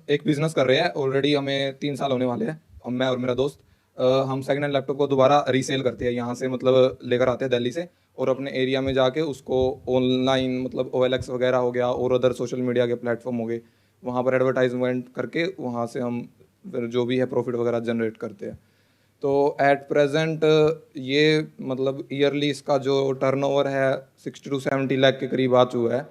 एक बिजनेस कर रहे हैं ऑलरेडी, हमें 3 साल होने वाले हैं। मैं और मेरा दोस्त हम सेकंड हैंड लैपटॉप को दोबारा रीसेल करते हैं, यहाँ से मतलब लेकर आते हैं दिल्ली से, और अपने एरिया में जाके उसको ऑनलाइन मतलब OLX वगैरह हो गया और अदर सोशल मीडिया के प्लेटफॉर्म हो गए, वहाँ पर एडवर्टाइजमेंट करके वहाँ से हम फिर जो भी है प्रॉफिट वगैरह जनरेट करते हैं। तो एट प्रेजेंट ये मतलब ईयरली इसका जो टर्नओवर है 60 to 70 लाख के करीब आ चुका है।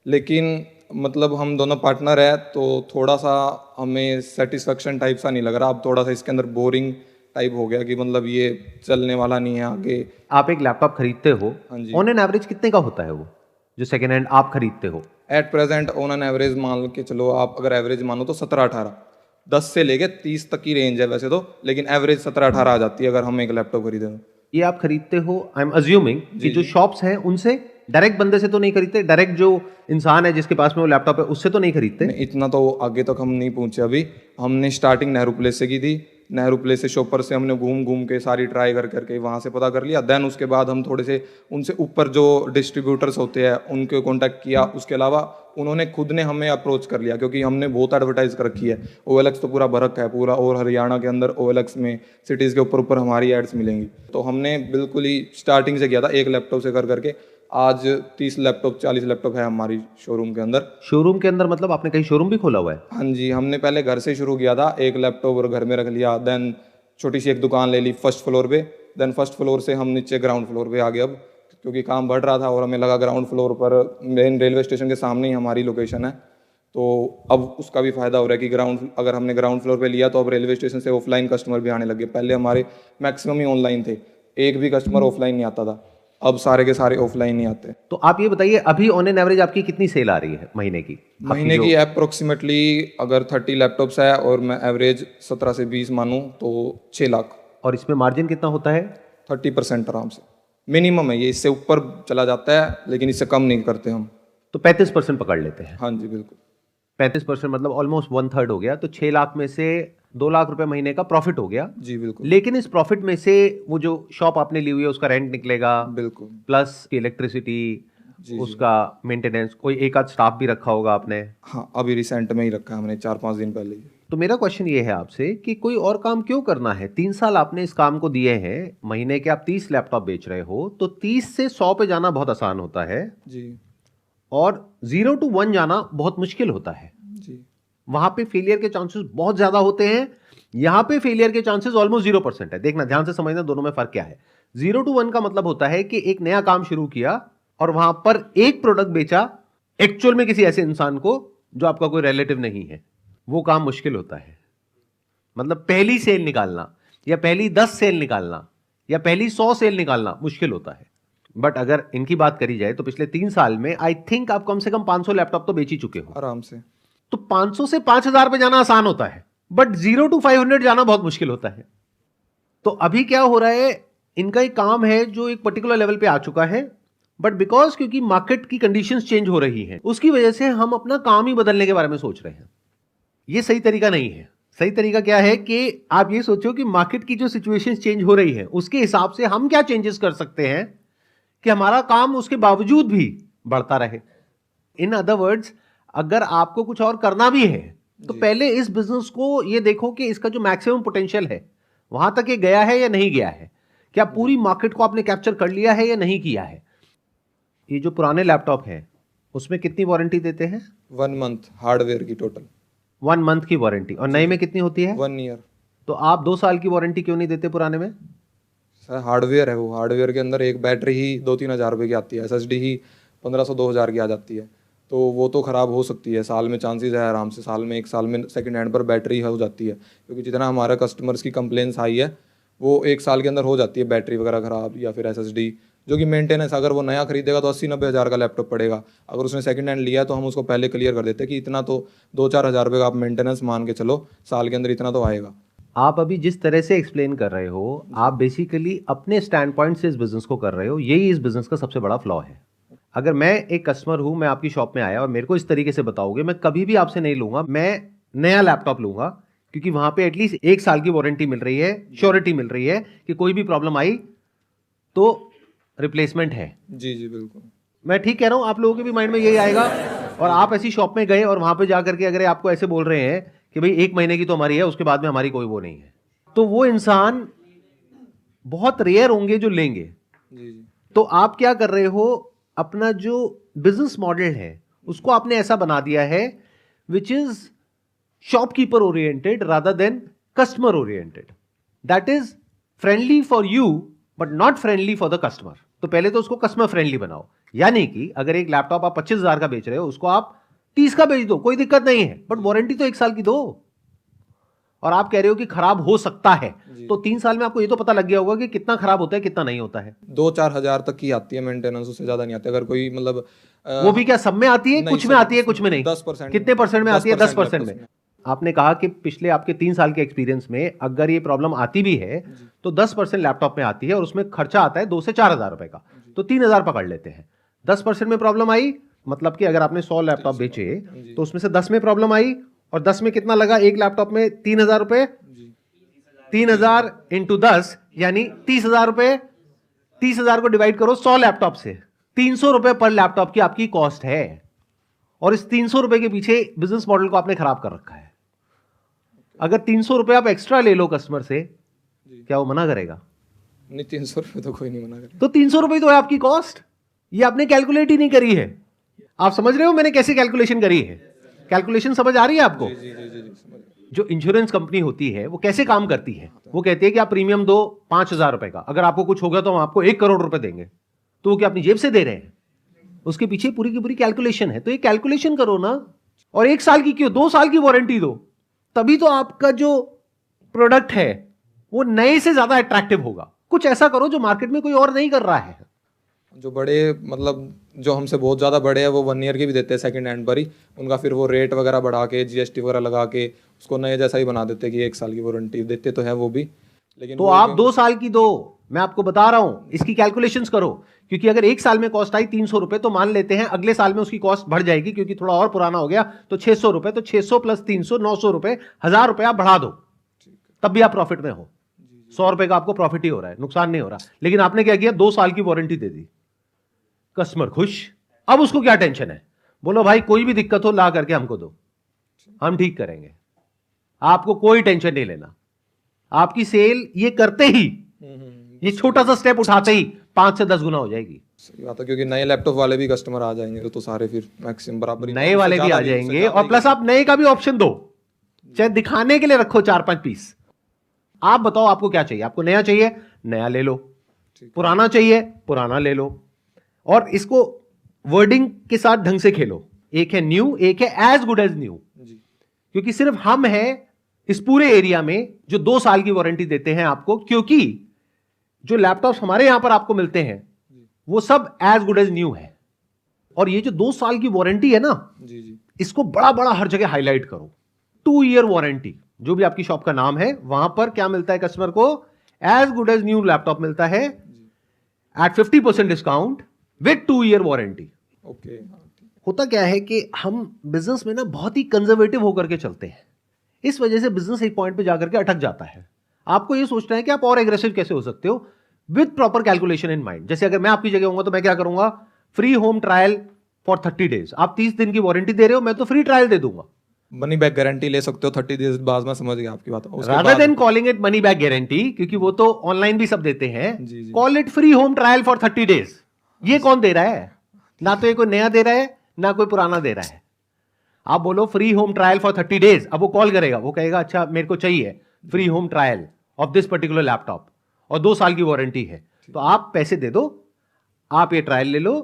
लेकिन मतलब हम दोनों पार्टनर है तो थोड़ा सा हमें सेटिस्फेक्शन टाइप सा नहीं लग रहा। अब थोड़ा सा इसके अंदर बोरिंग टाइप हो गया कि मतलब ये चलने वाला नहीं है आगे। आप एक लैपटॉप खरीदते हो, हाँ जी। ऑन एन एवरेज कितने का होता है वो जो सेकेंड हैंड आप खरीदते हो? At present on an average मान के चलो, आप अगर एवरेज मानो तो 17-18, 10 से लेके 30 तक की रेंज है वैसे तो, लेकिन एवरेज 17-18 आ जाती है अगर हम एक लैपटॉप खरीदें तो। ये आप खरीदते हो, आई एम अज्यूमिंग कि जी जो जी। शॉप्स हैं उनसे, डायरेक्ट बंदे से तो नहीं खरीदते? डायरेक्ट जो इंसान है जिसके पास में वो लैपटॉप है उससे तो नहीं खरीदते? नहीं, इतना तो आगे तक हम नहीं पहुंचे अभी। हमने स्टार्टिंग नेहरू प्लेस से की थी। नेहरू प्लेस से शॉपर से हमने घूम घूम के सारी ट्राई कर करके वहाँ से पता कर लिया। देन उसके बाद हम थोड़े से उनसे ऊपर जो डिस्ट्रीब्यूटर्स होते हैं उनके कांटेक्ट किया। उसके अलावा उन्होंने खुद ने हमें अप्रोच कर लिया, क्योंकि हमने बहुत एडवर्टाइज कर रखी है। OLX तो पूरा भरक है पूरा, और हरियाणा के अंदर OLX में सिटीज़ के ऊपर ऊपर हमारी एड्स मिलेंगी। तो हमने बिल्कुल ही स्टार्टिंग से किया था, एक लैपटॉप से कर करके आज 30 लैपटॉप 40 लैपटॉप है हमारी शोरूम के अंदर। शोरूम के अंदर मतलब आपने कहीं शोरूम भी खोला हुआ है? हाँ जी, हमने पहले घर से शुरू किया था, एक लैपटॉप और घर में रख लिया। देन छोटी सी एक दुकान ले ली फर्स्ट फ्लोर पे। देन फर्स्ट फ्लोर से हम नीचे ग्राउंड फ्लोर पे आ गए अब, क्योंकि काम बढ़ रहा था और हमें लगा ग्राउंड फ्लोर पर मेन रेलवे स्टेशन के सामने ही हमारी लोकेशन है। तो अब उसका भी फायदा हो रहा है कि अगर हमने ग्राउंड फ्लोर पे लिया तो अब रेलवे स्टेशन से ऑफलाइन कस्टमर भी आने लगे। पहले हमारे मैक्सिमम ही ऑनलाइन थे, एक भी कस्टमर ऑफलाइन नहीं आता था। अब सारे के सारे ऑफलाइन ही आते हैं। तो आप ये बताइए, अभी ऑन एन एवरेज आपकी कितनी सेल आ रही है महीने की? आपकी महीने जो की अप्रोक्सीमेटली अगर 30 लैपटॉप्स है और मैं एवरेज 17 से 20 मानूँ तो 6 लाख। और इसमें मार्जिन कितना होता है? 30% आराम से मिनिमम है ये, इससे ऊपर चला जाता है लेकिन इससे कम नहीं करते हम। तो 35% पकड़ लेते हैं। हाँ जी बिल्कुल। 35% मतलब ऑलमोस्ट 1/3 हो गया। तो 6 लाख में से 2 लाख रुपए महीने का प्रॉफिट हो गया। जी बिल्कुल। लेकिन इस प्रॉफिट में से वो जो शॉप आपने ली हुई है उसका रेंट निकलेगा, बिल्कुल। प्लस इलेक्ट्रिसिटी, जी जी। उसका मेंटेनेंस, कोई एक आध स्टाफ भी रखा होगा आपने। हाँ, अभी रिसेंट में ही रखा है हमने 4-5 दिन पहले ही। तो मेरा क्वेश्चन ये है आपसे कि कोई और काम क्यों करना है? 3 साल आपने इस काम को दिए हैं, महीने के आप 30 लैपटॉप बेच रहे हो, तो 30 से 100 पे जाना बहुत आसान होता है जी और 0 to 1 जाना बहुत मुश्किल होता है। जी। वहां पे फेलियर के चांसेस बहुत ज्यादा होते हैं, यहां पे फेलियर के चांसेस ऑलमोस्ट 0% है। देखना, ध्यान से समझना दोनों में फर्क क्या है। 0 to 1 का मतलब होता है कि एक नया काम शुरू किया और वहां पर एक प्रोडक्ट बेचा एक्चुअल में किसी ऐसे इंसान को जो आपका कोई रिलेटिव नहीं है, वो काम मुश्किल होता है। मतलब पहली सेल निकालना या पहली 10 सेल निकालना या पहली 100 सेल निकालना मुश्किल होता है। बट अगर इनकी बात करी जाए तो पिछले 3 साल में आई थिंक आप कम से कम 500 लैपटॉप तो बेच ही चुके हो। आराम से। तो 500 से 5000 पे जाना आसान होता है, बट 0 to 500 जाना बहुत मुश्किल होता है। तो अभी क्या हो रहा है, इनका एक काम है जो एक पर्टिकुलर लेवल पे आ चुका है, बट बिकॉज क्योंकि मार्केट की कंडीशंस चेंज हो रही हैं, उसकी वजह से हम अपना काम ही बदलने के बारे में सोच रहे हैं। ये सही तरीका नहीं है। सही तरीका क्या है कि आप ये सोचो कि मार्केट की जो सिचुएशन चेंज हो रही है उसके हिसाब से हम क्या चेंजेस कर सकते हैं कि हमारा काम उसके बावजूद भी बढ़ता रहे। इन अदर वर्ड्स, अगर आपको कुछ और करना भी है तो पहले इस बिजनेस को ये देखो कि इसका जो मैक्सिमम पोटेंशियल है वहां तक ये गया है या नहीं गया है, क्या पूरी मार्केट को आपने कैप्चर कर लिया है या नहीं किया है। ये जो पुराने लैपटॉप है उसमें कितनी वारंटी देते हैं? 1 मंथ हार्डवेयर की टोटल। 1 मंथ की वारंटी, और नए में कितनी होती है? 1 ईयर। तो आप 2 साल की वारंटी क्यों नहीं देते पुराने में? सर हार्डवेयर है वो, हार्डवेयर के अंदर एक बैटरी ही 2-3 हज़ार रुपये की आती है, SSD ही 1500-2000 की आ जाती है। तो वो तो ख़राब हो सकती है, साल में चांसेस है आराम से, साल में 1 साल में सेकंड हैंड पर बैटरी हो जाती है। क्योंकि जितना हमारा कस्टमर्स की कंप्लेंट्स आई है वो 1 साल के अंदर हो जाती है बैटरी वगैरह ख़राब या फिर SSD, जो कि मेंटेनेंस अगर वो नया खरीदेगा तो 80-90 हज़ार का लैपटॉप पड़ेगा। अगर उसने सेकंड हैंड लिया तो हम उसको पहले क्लियर कर देते हैं कि इतना तो 2-4 हज़ार रुपये का आप मेंटेनेंस मान के चलो, साल के अंदर इतना तो आएगा। आप अभी जिस तरह से एक्सप्लेन कर रहे हो, आप बेसिकली अपने स्टैंड पॉइंट से इस बिजनेस को कर रहे हो। यही इस बिजनेस का सबसे बड़ा फ्लॉ है। अगर मैं एक कस्टमर हूं, मैं आपकी शॉप में आया और मेरे को इस तरीके से बताओगे, मैं कभी भी आपसे नहीं लूंगा, मैं नया लैपटॉप लूंगा, क्योंकि वहां पे एटलीस्ट 1 साल की वारंटी मिल रही है, श्योरिटी मिल रही है कि कोई भी प्रॉब्लम आई तो रिप्लेसमेंट है। जी जी बिल्कुल। मैं ठीक कह रहा हूं? आप लोगों के भी माइंड में यही आएगा? और आप ऐसी शॉप में गए और वहां पे जाकर के अगर आपको ऐसे बोल रहे हैं कि भाई 1 महीने की तो हमारी है, उसके बाद में हमारी कोई वो नहीं है, तो वो इंसान बहुत रेयर होंगे जो लेंगे। जी जी तो आप क्या कर रहे हो, अपना जो बिजनेस मॉडल है उसको आपने ऐसा बना दिया है which is shopkeeper oriented rather than customer oriented. That is friendly for you but not friendly for the customer. तो पहले तो उसको कस्टमर फ्रेंडली बनाओ, यानी कि अगर एक लैपटॉप आप 25,000 का बेच रहे हो, उसको आप 30 का बेच दो, कोई दिक्कत नहीं है, बट वारंटी तो 1 साल की दो। और आप कह रहे हो कि खराब हो सकता है, तो 3 साल में आपको ये तो पता लग गया होगा कि कितना खराब होता है कितना नहीं होता है। 2-4 हजार तक की आती है मेंटेनेंस, उससे ज्यादा नहीं आती। अगर कोई मतलब वो भी क्या सब में आती है? नहीं, कुछ में सब- आती है कुछ में नहीं। 10% कितने परसेंट में आती है? 10% 10% में। आपने कहा कि पिछले आपके 3 साल के एक्सपीरियंस में अगर ये प्रॉब्लम आती भी है तो 10% लैपटॉप में आती है और उसमें खर्चा आता है 2 से 4 हजार रुपए का, तो 3,000 पकड़ लेते हैं। 10% में प्रॉब्लम आई, मतलब कि अगर आपने 100 लैपटॉप बेचे तो उसमें से 10 में प्रॉब्लम आई, और 10 में कितना लगा? एक लैपटॉप में 3,000 रुपए, 3,000 इंटू 10 यानी 30,000 रुपए। 30,000 को डिवाइड करो 100 लैपटॉप से, 300 रुपए पर लैपटॉप की आपकी कॉस्ट है। और इस 300 रुपए के पीछे बिजनेस मॉडल को आपने खराब कर रखा है। अगर 300 रुपए आप एक्स्ट्रा ले लो कस्टमर से, क्या वो मना करेगा? नहीं, 300 रुपये तो कोई नहीं मना करे। तो 300 रुपए तो है आपकी कॉस्ट, ये आपने कैलकुलेट ही नहीं करी है। आप समझ रहे हो मैंने कैसे कैलकुलेशन करी है? कैलकुलेशन समझ आ रही है आपको? जी जी जी जी समझ गया। जो इंश्योरेंस कंपनी होती है वो कैसे काम करती है? वो कहती है कि आप प्रीमियम दो 5,000 रुपए का, अगर आपको कुछ हो गया तो हम आपको 1 करोड़ रुपए देंगे। तो वो क्या अपनी जेब से दे रहे हैं? उसके पीछे पूरी की पूरी कैलकुलेशन है। तो ये कैलकुलेशन करो ना, और 1 साल की क्यों, 2 साल की वारंटी दो, तभी तो आपका जो प्रोडक्ट है वो नए से ज्यादा अट्रैक्टिव होगा। कुछ ऐसा करो जो मार्केट में कोई और नहीं कर रहा है। जो बड़े मतलब जो हमसे बहुत ज़्यादा बड़े हैं वो 1 ईयर की भी देते हैं सेकंड हैंड पर ही, उनका फिर वो रेट वगैरह बढ़ा के जीएसटी वगैरह लगा के उसको नए जैसा ही बना देते हैं कि 1 साल की वारंटी देते तो है वो भी, लेकिन तो वो आप 2 साल की दो। मैं आपको बता रहा हूं, इसकी कैलकुलेशंस करो, क्योंकि अगर 1 साल में कॉस्ट आई 300 रुपए, तो मान लेते हैं अगले साल में उसकी कॉस्ट बढ़ जाएगी क्योंकि थोड़ा और पुराना हो गया, तो 600 रुपए, तो 600 प्लस 300 900 रुपए, 1,000 रुपए आप बढ़ा दो, तब भी आप प्रॉफिट में हो। 100 रुपए का आपको प्रॉफिट ही हो रहा है, नुकसान नहीं हो रहा। लेकिन आपने क्या किया, 2 साल की वारंटी दे दी, कस्टमर खुश। अब उसको क्या टेंशन है? बोलो भाई कोई भी दिक्कत हो ला करके हमको दो, हम ठीक करेंगे, आपको कोई टेंशन नहीं लेना। आपकी सेल ये करते ही, ये छोटा सा स्टेप उठाते ही 5 से 10 गुना हो जाएगी। सही बात है, क्योंकि नए लैपटॉप वाले भी कस्टमर आ जाएंगे तो सारे फिर मैक्सिमम बराबर नए वाले भी आ जाएंगे, और प्लस आप नए का भी ऑप्शन दो, चाहे दिखाने के लिए रखो 4-5 पीस। आप बताओ आपको क्या चाहिए? आपको नया चाहिए, नया ले लो, पुराना चाहिए, पुराना ले लो, और इसको वर्डिंग के साथ ढंग से खेलो। एक है न्यू, एक है एज गुड एज न्यू, क्योंकि सिर्फ हम हैं इस पूरे एरिया में जो 2 साल की वारंटी देते हैं आपको, क्योंकि जो लैपटॉप्स हमारे यहां पर आपको मिलते हैं वो सब एज गुड एज न्यू है। और ये जो 2 साल की वारंटी है ना, जी जी इसको बड़ा बड़ा हर जगह हाईलाइट करो। 2 ईयर वारंटी, जो भी आपकी शॉप का नाम है वहां पर क्या मिलता है कस्टमर को? As good as new laptop मिलता है at 50% discount with 2 year warranty. Okay. होता क्या है कि हम बिजनेस में ना बहुत ही कंजर्वेटिव होकर के चलते हैं, इस वजह से बिजनेस एक पॉइंट पे जाकर के अटक जाता है। आपको ये सोचना है कि आप और एग्रेसिव कैसे हो सकते हो with proper calculation in mind. जैसे अगर मैं आपकी जगह होऊंगा तो मैं क्या करूंगा? Free home trial for 30 days. आप 30 दिन की वारंटी दे रहे हो, मैं तो फ्री ट्रायल दे दूंगा। मनी बैक गारंटी ले सकते हो 30 डेज बाद, में समझ गया आपकी बात। उसके रादर बाद than calling it money back guarantee, क्योंकि वो तो ऑनलाइन भी सब देते हैं, जी, जी। Call it free home trial for 30 days. ये कौन दे रहा है? ना तो ये कोई नया दे रहा है, ना कोई पुराना दे रहा है। आप बोलो free home trial for 30 days, अब वो कॉल करेगा, वो कहेगा अच्छा मेरे को चाहिए free home trial of this particular laptop और 2 साल की वारंटी है, तो आप पैसे दे दो, आप ये ट्रायल ले लो,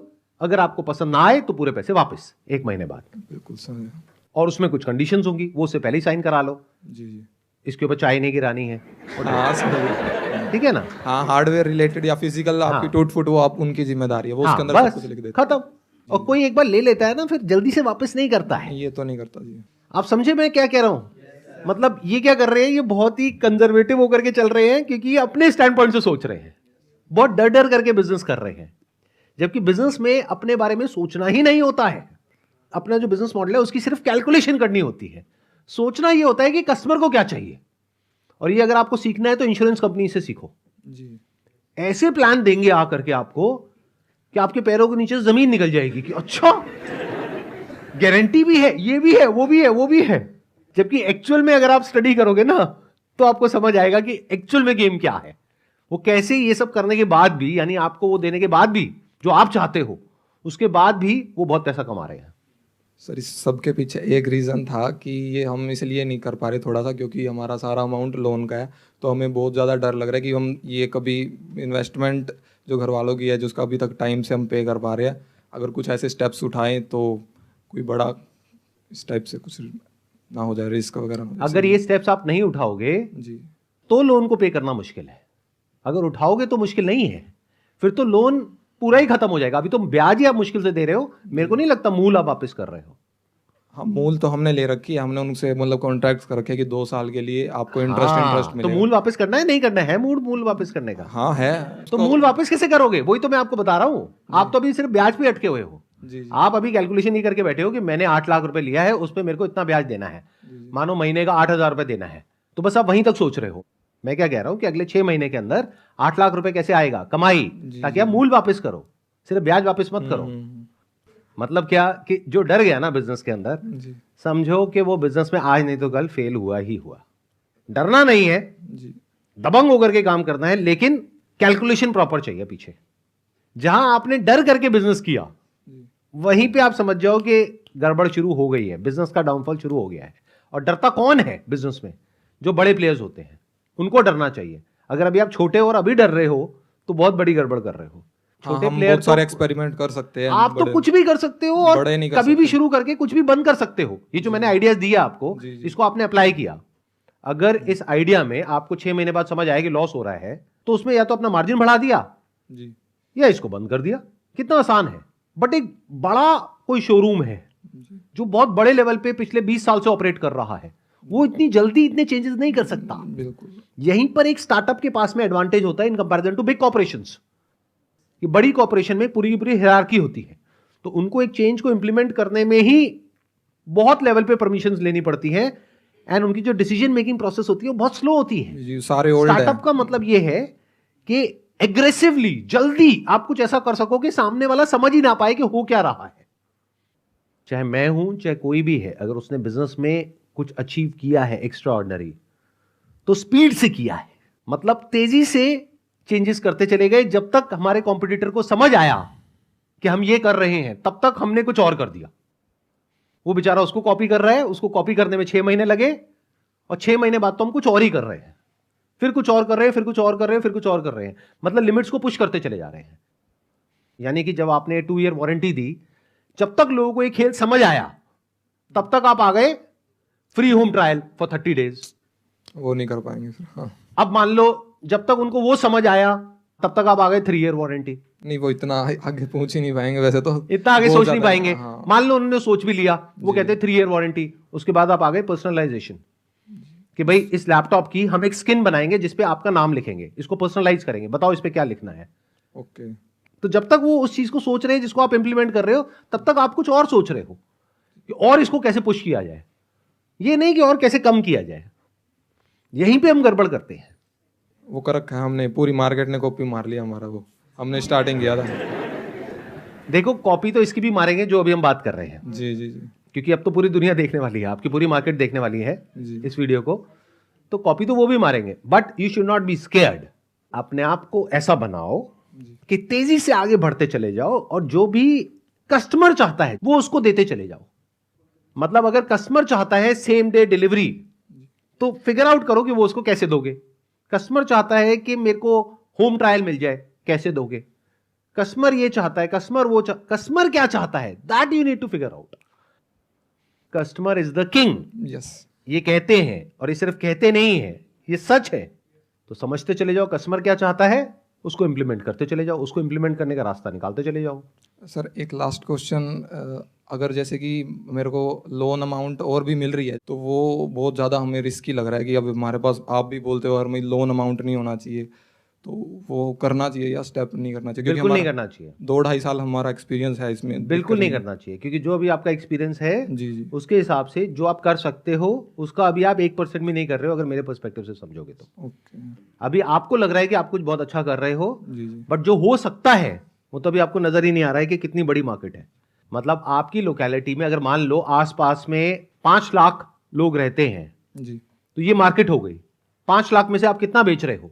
अगर आपको पसंद ना आए तो पूरे पैसे वापस 1 महीने बाद। बिल्कुल समझ। और उसमें कुछ कंडीशंस होंगी, वो उससे पहले ही साइन करा लो। जी जी इसके ऊपर चाय नहीं गिरानी है, हाँ समझ। ठीक है ना? हाँ, हार्डवेयर रिलेटेड या फिजिकल आपकी टूट फुट वो आप उनकी जिम्मेदारी है, वो उसके अंदर सब बस कुछ लिख देते खत्म। और कोई एक बार ले लेता है ना, फिर जल्दी से वापस नहीं करता है। हैं। ये तो नहीं करता जी। आप समझे मैं क्या कह रहा हूं? मतलब ये क्या कर रहे हैं, ये बहुत ही कंजर्वेटिव होकर के चल रहे हैं, क्योंकि ये अपने स्टैंड पॉइंट से सोच रहे हैं, बहुत डर डर करके बिजनेस कर रहे हैं, जबकि बिजनेस में अपने बारे में सोचना ही नहीं होता है। अपना जो बिजनेस मॉडल है उसकी सिर्फ कैलकुलेशन करनी होती है। सोचना ये होता है कि कस्टमर को क्या चाहिए। और ये अगर आपको सीखना है तो इंश्योरेंस कंपनी से सीखो। जी ऐसे प्लान देंगे आकर के आपको कि आपके पैरों के नीचे जमीन निकल जाएगी कि अच्छा गारंटी भी है, ये भी है, वो भी है, वो भी है। जबकि एक्चुअल में अगर आप स्टडी करोगे ना तो आपको समझ आएगा कि एक्चुअल में गेम क्या है। वो कैसे ये सब करने के बाद भी, यानी आपको वो देने के बाद भी जो आप चाहते हो, उसके बाद भी वो बहुत पैसा कमा रहे हैं। सर इस सब के पीछे एक रीज़न था कि ये हम इसलिए नहीं कर पा रहे थोड़ा सा, क्योंकि हमारा सारा अमाउंट लोन का है, तो हमें बहुत ज़्यादा डर लग रहा है कि हम ये कभी इन्वेस्टमेंट जो घर वालों की है जिसका अभी तक टाइम से हम पे कर पा रहे हैं, अगर कुछ ऐसे स्टेप्स उठाएं तो कोई बड़ा इस टाइप से कुछ ना हो जाए, रिस्क वगैरह ना हो जाए। अगर ये स्टेप्स आप नहीं उठाओगे जी तो लोन को पे करना मुश्किल है। अगर उठाओगे तो मुश्किल नहीं है, फिर तो लोन पूरा ही खत्म हो जाएगा। अभी तो ब्याज ही आप मुश्किल से दे रहे हो, मेरे को नहीं लगता मूल आप वापस कर रहे हो। हाँ, मूल तो हमने ले रखी है, हमने उनसे मतलब कॉन्ट्रैक्ट कर रखे हैं कि 2 साल के लिए आपको इंटरेस्ट तो मिलेगा। मूल वापस करना है, नहीं करना है मूल वापस करने का? हाँ है। तो मूल वापस कैसे करोगे? वही तो मैं आपको बता रहा हूं। आप तो अभी सिर्फ ब्याज पे अटके हुए हो। जी जी आप अभी कैलकुलेशन ये करके बैठे हो कि मैंने 8 लाख रुपए लिया है, उस पर मेरे को इतना ब्याज देना है, मानो महीने का 8,000 रुपए देना है, तो बस आप वहीं तक सोच रहे हो। मैं क्या कह रहा हूं कि अगले 6 महीने के अंदर 8 लाख रुपए कैसे आएगा कमाई, ताकि आप मूल वापस करो, सिर्फ ब्याज वापस मत करो। मतलब क्या कि जो डर गया ना बिजनेस के अंदर, जी समझो कि वो बिजनेस में आज नहीं तो कल फेल हुआ ही हुआ। डरना नहीं है, जी दबंग होकर के काम करना है, लेकिन कैलकुलेशन प्रॉपर चाहिए पीछे। जहां आपने डर करके बिजनेस किया, वहीं पे आप समझ जाओ कि गड़बड़ शुरू हो गई है, बिजनेस का डाउनफॉल शुरू हो गया है। और डरता कौन है बिजनेस में? जो बड़े प्लेयर्स होते हैं, उनको डरना चाहिए। अगर अभी आप छोटे और अभी डर रहे हो तो बहुत बड़ी गड़बड़ कर रहे हो। हाँ, छोटे हम प्लेयर बहुत सारे एक्सपेरिमेंट कर सकते हैं। आप तो कुछ भी कर सकते हो और बड़े नहीं कर कभी भी सकते। शुरू करके कुछ भी बंद कर सकते हो। ये जो मैंने आइडियाज दिया आपको, जी, जी। इसको आपने अप्लाई किया। अगर इस आइडिया में आपको 6 महीने बाद समझ आए कि लॉस हो रहा है, तो उसमें या तो अपना मार्जिन बढ़ा दिया जी या इसको बंद कर दिया। कितना आसान है। बट एक बड़ा कोई शोरूम है जो बहुत बड़े लेवल पे पिछले 20 साल से ऑपरेट कर रहा है, वो इतनी जल्दी इतने चेंजेस नहीं कर सकता। बिल्कुल। यहीं पर एक स्टार्टअप के पास में एडवांटेज होता है in comparison to big corporations. कि बड़ी कॉर्पोरेशन में पूरी की पूरी हायरार्की होती है, तो उनको एक चेंज को इंप्लीमेंट करने में ही बहुत लेवल पे परमिशंस लेनी पड़ती है, एंड उनकी जो डिसीजन मेकिंग प्रोसेस होती है वो बहुत स्लो होती है। जी सारे ओल्ड हैं। स्टार्टअप का मतलब ये है कि एग्रेसिवली जल्दी आप कुछ ऐसा कर सको कि सामने वाला समझ ही ना पाए कि हो क्या रहा है। चाहे मैं हूं चाहे कोई भी है, अगर उसने बिजनेस में कुछ अचीव किया है एक्स्ट्रा ऑर्डिनरी, तो स्पीड से किया है। मतलब तेजी से चेंजेस करते चले गए। जब तक हमारे कॉम्पिटिटर को समझ आया कि हम ये कर रहे हैं, तब तक हमने कुछ और कर दिया। वो बेचारा उसको कॉपी कर रहा है, उसको कॉपी करने में 6 महीने लगे, और 6 महीने बाद तो हम कुछ और ही कर रहे हैं, फिर कुछ और कर रहे हैं, फिर कुछ और कर रहे हैं, फिर कुछ और कर रहे हैं। मतलब लिमिट्स को पुश करते चले जा रहे हैं। यानी कि जब आपने 2 ईयर वारंटी दी, जब तक लोगों को ये खेल समझ आया, तब तक आप आ गए free home trial for 30 days. वो नहीं कर पाएंगे फिर। हाँ अब मान लो जब तक उनको वो समझ आया, तब तक आप आ गए 3 ईयर वारंटी। नहीं, वो इतना आगे पहुंच ही नहीं पाएंगे वैसे तो। इतना आगे बहुत सोच नहीं ज्यादा है। पाएंगे। हाँ। मान लो उन्होंने सोच भी लिया, वो कहते हैं 3 ईयर वारंटी, उसके बाद आप आ गए पर्सनलाइजेशन कि भाई इस लैपटॉप की हम एक स्किन बनाएंगे जिसपे आपका नाम लिखेंगे, इसको पर्सनलाइज करेंगे, बताओ इस पे क्या लिखना है। ओके। तो जब तक वो उस चीज को सोच रहे हैं जिसको आप इंप्लीमेंट कर रहे हो, तब तक आप कुछ और सोच रहे हो कि और इसको कैसे पुश किया जाए, ये नहीं कि और कैसे कम किया जाए। यहीं पे हम गड़बड़ करते हैं। वो कर रखा है हमने, पूरी मार्केट ने कॉपी मार लिया हमारा। वो हमने स्टार्टिंग किया था। देखो कॉपी तो इसकी भी मारेंगे जो अभी हम बात कर रहे हैं, जी जी जी क्योंकि अब तो पूरी दुनिया देखने वाली है, आपकी पूरी मार्केट देखने वाली है जी। इस वीडियो को, तो कॉपी तो वो भी मारेंगे। But you should not be scared. अपने आप को ऐसा बनाओ कि तेजी से आगे बढ़ते चले जाओ, और जो भी कस्टमर चाहता है वो उसको देते चले जाओ। मतलब अगर कस्टमर चाहता है सेम डे डिलीवरी, तो फिगर आउट करो कि वो उसको कैसे दोगे। कस्टमर चाहता है कि मेरे को होम ट्रायल मिल जाए, कैसे दोगे। कस्टमर ये चाहता है, कस्टमर क्या चाहता है, that you need to figure out. Customer is the king, yes. ये कहते हैं, और ये सिर्फ कहते नहीं है, ये सच है। तो समझते चले जाओ कस्टमर क्या चाहता है, उसको इंप्लीमेंट करते चले जाओ, उसको इंप्लीमेंट करने का रास्ता निकालते चले जाओ। सर एक लास्ट क्वेश्चन, अगर जैसे कि मेरे को लोन अमाउंट और भी मिल रही है, तो वो बहुत ज़्यादा हमें रिस्की लग रहा है कि अब हमारे पास, आप भी बोलते हो हमें लोन अमाउंट नहीं होना चाहिए, तो वो करना चाहिए या स्टेप नहीं करना चाहिए? बिल्कुल नहीं करना चाहिए। 2-2.5 साल हमारा एक्सपीरियंस है इसमें। बिल्कुल नहीं करना चाहिए, क्योंकि जो अभी आपका एक्सपीरियंस है जी जी उसके हिसाब से जो आप कर सकते हो, उसका अभी आप 1% भी नहीं कर रहे हो, अगर मेरे पर्सपेक्टिव से समझोगे तो। ओके। अभी आपको लग रहा है कि आप कुछ बहुत अच्छा कर रहे हो, जी जी बट जो हो सकता है वो तो अभी आपको नजर ही नहीं आ रहा है कि कितनी बड़ी मार्केट है। मतलब आपकी लोकेलिटी में अगर मान लो आसपास में 5 लाख लोग रहते हैं, जी तो ये मार्केट हो गई। 5 लाख में से आप कितना बेच रहे हो?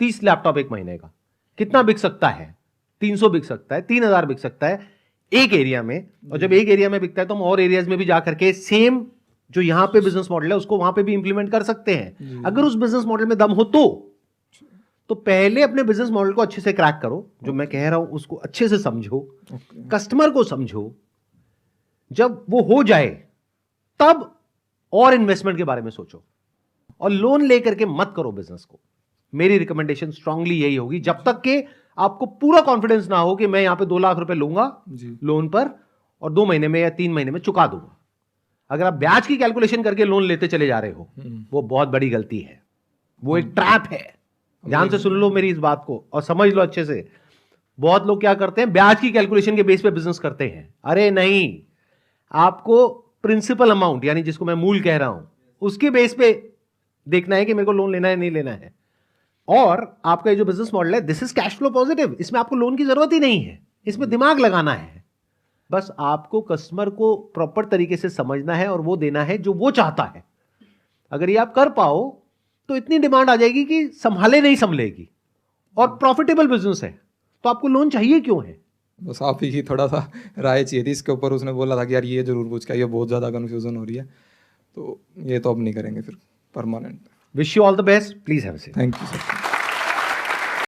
30 लैपटॉप एक महीने का। कितना बिक सकता है? 300 बिक सकता है, 3000 बिक सकता है एक एरिया में। और जब एक एरिया में बिकता है तो हम और एरियाज में भी जाकर के सेम जो यहां पे बिजनेस मॉडल है उसको वहां पे भी इंप्लीमेंट कर सकते हैं। अगर उस बिजनेस मॉडल में दम हो तो पहले अपने बिजनेस मॉडल को अच्छे से क्रैक करो, जो मैं कह रहा हूं उसको अच्छे से समझो, कस्टमर को समझो। जब वो हो जाए तब और इन्वेस्टमेंट के बारे में सोचो, और लोन लेकर के मत करो बिजनेस को। मेरी रिकमेंडेशन स्ट्रांगली यही होगी, जब तक कि आपको पूरा कॉन्फिडेंस ना हो कि मैं यहां पे 2 लाख रुपए लूंगा लोन पर और 2 महीने में या 3 महीने में चुका दूंगा। अगर आप ब्याज की कैलकुलेशन करके लोन लेते चले जा रहे हो, वो बहुत बड़ी गलती है, वो एक ट्रैप है। ध्यान से सुन लो मेरी इस बात को और समझ लो अच्छे से। बहुत लोग क्या करते हैं, ब्याज की कैलकुलेशन के बेस पे बिजनेस करते हैं। अरे नहीं, आपको प्रिंसिपल अमाउंट यानी जिसको मैं मूल कह रहा हूं उसके बेस पे देखना है कि मेरे को लोन लेना है नहीं लेना है। और आपका ये जो बिजनेस मॉडल है, this is cash flow positive, इसमें आपको लोन की जरूरत ही नहीं है, इसमें दिमाग लगाना है। बस आपको कस्टमर को प्रॉपर तरीके से समझना है और वो देना है जो वो चाहता है। अगर ये आप कर पाओ तो इतनी डिमांड आ जाएगी कि संभाले नहीं संभलेगी, और प्रॉफिटेबल बिजनेस है तो आपको लोन चाहिए क्यों है? बस आप ही की थोड़ा सा राय चाहिए थी इसके ऊपर। उसने बोला था कि यार ये जरूर पूछ के, ये बहुत ज़्यादा कन्फ्यूजन हो रही है, तो ये तो अब नहीं करेंगे फिर permanent. Wish you all the best, please have a seat. Thank you sir.